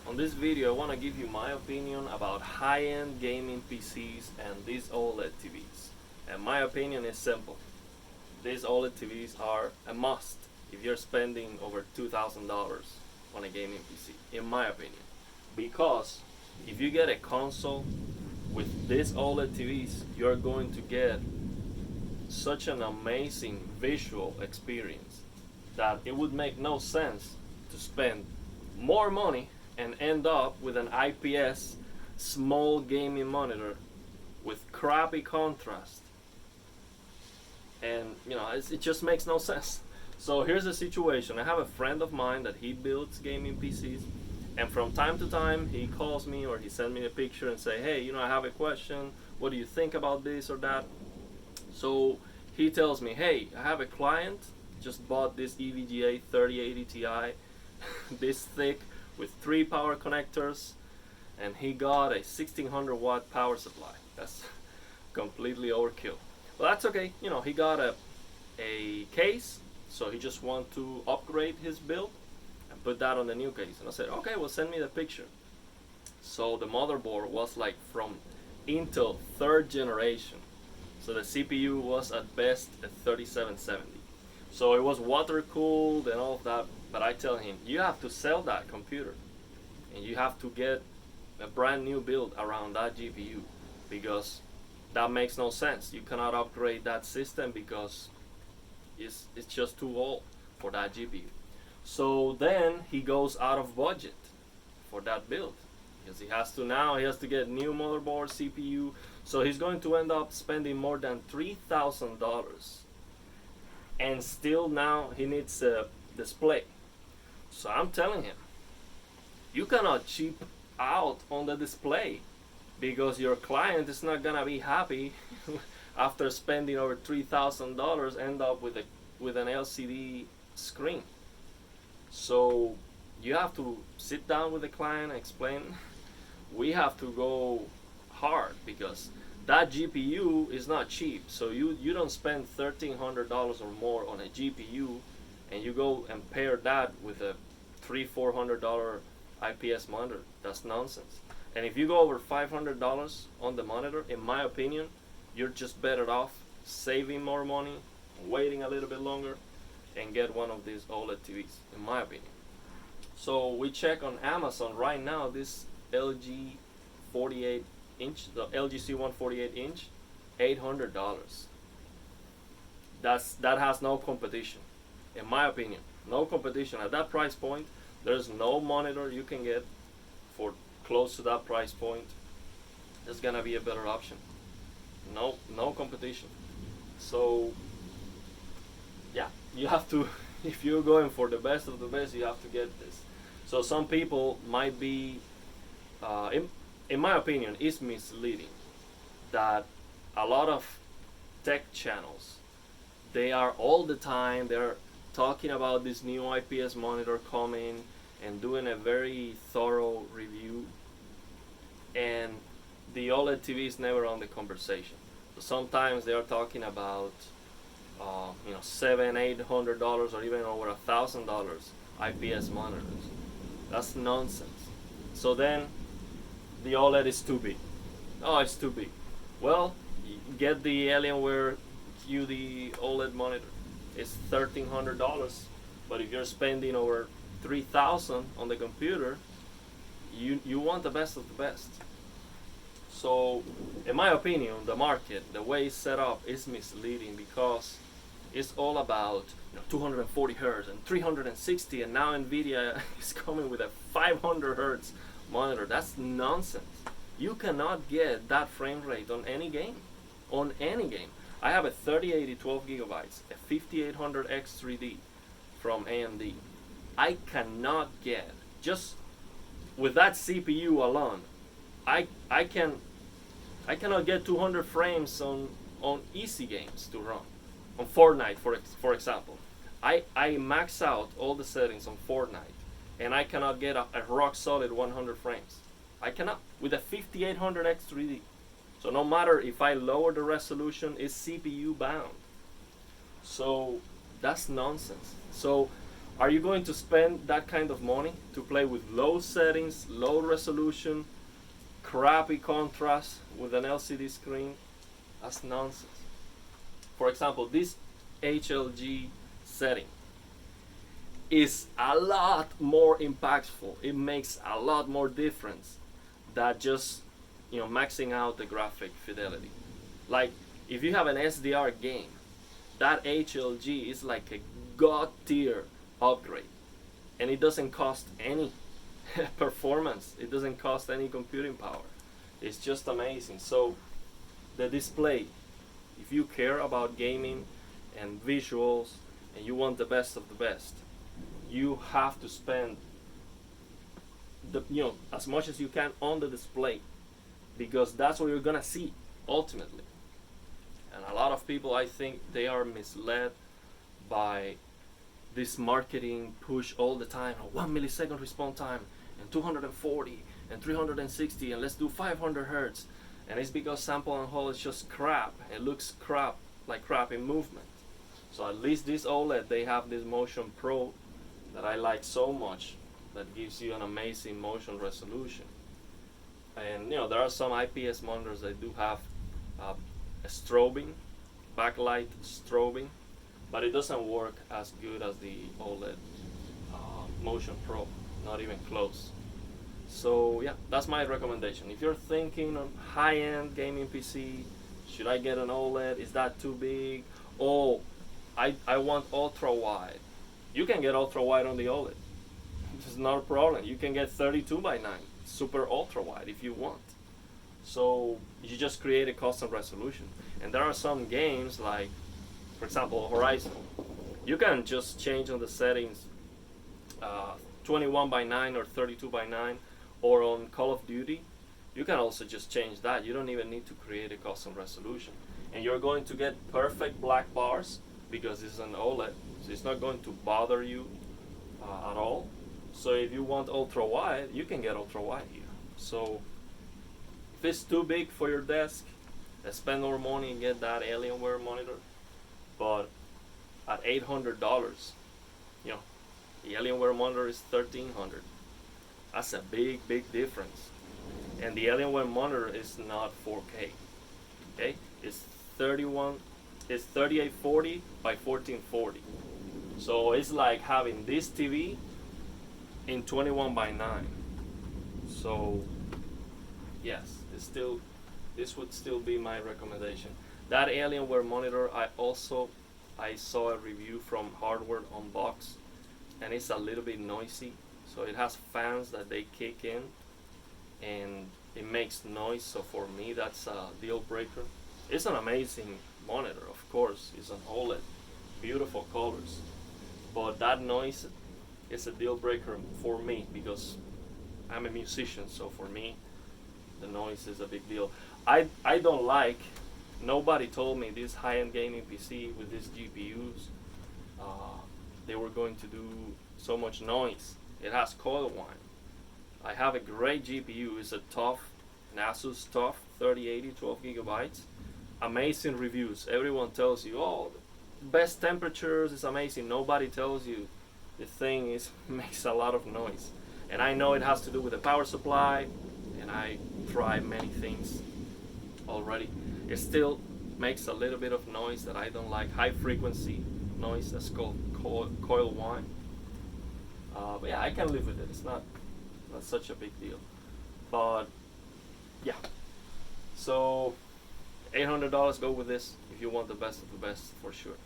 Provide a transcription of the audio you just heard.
On this video I want to give you my opinion about high-end gaming PCs and these OLED TVs. And my opinion is simple. These OLED TVs are a must if you're spending over $2,000 on a gaming PC, in my opinion. Because if you get a console with these OLED TVs, you're going to get such an amazing visual experience that it would make no sense to spend more money and end up with an IPS small gaming monitor with crappy contrast. And it just makes no sense. So here's the situation. I have a friend of mine that he builds gaming PCs, and from time to time he calls me or he sends me a picture and say, hey, I have a question, what do you think about this or that? So he tells me, hey, I have a client just bought this EVGA 3080 Ti this thick with 3 power connectors, and he got a 1600 watt power supply. That's completely overkill. Well, that's okay. He got a case, so he just want to upgrade his build and put that on the new case. And I said, okay, well, send me the picture. So the motherboard was like from Intel 3rd generation. So the CPU was at best a 3770. So it was water cooled and all of that. But I tell him, you have to sell that computer and you have to get a brand new build around that GPU, because that makes no sense. You cannot upgrade that system because it's just too old for that GPU. So then he goes out of budget for that build, because he has to get new motherboard, CPU. So he's going to end up spending more than $3,000, and still now he needs a display. So I'm telling him, you cannot cheap out on the display, because your client is not gonna be happy after spending over $3,000, end up with an LCD screen. So you have to sit down with the client and explain, we have to go hard, because that GPU is not cheap. So you don't spend $1,300 or more on a GPU and you go and pair that with a $300-400 IPS monitor. That's nonsense. And if you go over $500 on the monitor, in my opinion, you're just better off saving more money, waiting a little bit longer, and get one of these OLED TVs, in my opinion. So we check on Amazon right now, this LG 48 inch, the LG C1 48 inch, $800. That has no competition, in my opinion. No competition at that price point. There's no monitor you can get for close to that price point. There's gonna be a better option. No competition. So yeah, you have to, if you're going for the best of the best, you have to get this. So some people might be, in my opinion, it's misleading that a lot of tech channels, they are all the time, they're talking about this new IPS monitor coming and doing a very thorough review, and the OLED TV is never on the conversation. So sometimes they are talking about $700-800 or even over $1,000 IPS monitors. That's nonsense. So then the OLED is too big. Oh, it's too big. Well, get the Alienware QD OLED monitor. It's $1,300, but if you're spending over $3,000 on the computer, you want the best of the best. So in my opinion, the market, the way it's set up, is misleading, because it's all about 240 hertz and 360, and now Nvidia is coming with a 500 hertz monitor. That's nonsense. You cannot get that frame rate on any game. On any game. I have a 3080 12 gigabytes, a 5800 X3D from AMD. I cannot get, just with that CPU alone, I cannot get 200 frames on easy games to run. On Fortnite, for example, I max out all the settings on Fortnite, and I cannot get a rock solid 100 frames. I cannot with a 5800 X3D. So no matter if I lower the resolution, it's CPU bound. So that's nonsense. So Are you going to spend that kind of money to play with low settings, low resolution, crappy contrast with an LCD screen? That's nonsense. For example, this HLG setting is a lot more impactful. It makes a lot more difference than just maxing out the graphic fidelity. Like if you have an SDR game, that HLG is like a god tier upgrade, and it doesn't cost any performance. It doesn't cost any computing power. It's just amazing. So the display, if you care about gaming and visuals and you want the best of the best, you have to spend as much as you can on the display, because that's what you're gonna see ultimately. And a lot of people, I think, they are misled by this marketing push all the time. 1 millisecond response time and 240 and 360 and let's do 500 hertz. And it's because sample and hold is just crap. It looks crap, like crap in movement. So at least this OLED, they have this Motion Pro that I like so much, that gives you an amazing motion resolution. And there are some IPS monitors that do have a strobing, backlight strobing, but it doesn't work as good as the OLED Motion Pro, not even close. So yeah, that's my recommendation. If you're thinking on high-end gaming PC, should I get an OLED? Is that too big? Oh, I want ultra-wide. You can get ultra-wide on the OLED. It's not a problem. You can get 32:9, super ultra-wide if you want. So you just create a custom resolution. And there are some games like, for example, Horizon. You can just change on the settings 21:9 or 32:9, or on Call of Duty, you can also just change that. You don't even need to create a custom resolution. And you're going to get perfect black bars because it's an OLED, so it's not going to bother you at all. So if you want ultra wide, you can get ultra wide here. So if it's too big for your desk, spend more money and get that Alienware monitor. But at $800, the Alienware monitor is $1,300. That's a big, big difference. And the Alienware monitor is not 4K. Okay, it's 3840 by 1440. So it's like having this TV in 21:9. So yes, this would still be my recommendation. That Alienware monitor, I saw a review from Hardware Unbox, and it's a little bit noisy. So it has fans that they kick in, and it makes noise. So for me, that's a deal breaker. It's an amazing monitor, of course. It's an OLED, beautiful colors, but that noise is a deal breaker for me because I'm a musician. So for me, the noise is a big deal. I don't like. Nobody told me this high-end gaming PC with these GPUs, they were going to do so much noise. It has coil whine. I have a great GPU. It's a TUF, an Asus TUF 3080, 12 gigabytes. Amazing reviews. Everyone tells you, oh, best temperatures is amazing. Nobody tells you the thing makes a lot of noise. And I know it has to do with the power supply, and I tried many things already. It still makes a little bit of noise that I don't like. High frequency noise, that's called coil whine. But yeah, I can live with it. It's not such a big deal. But yeah, so $800, go with this if you want the best of the best for sure.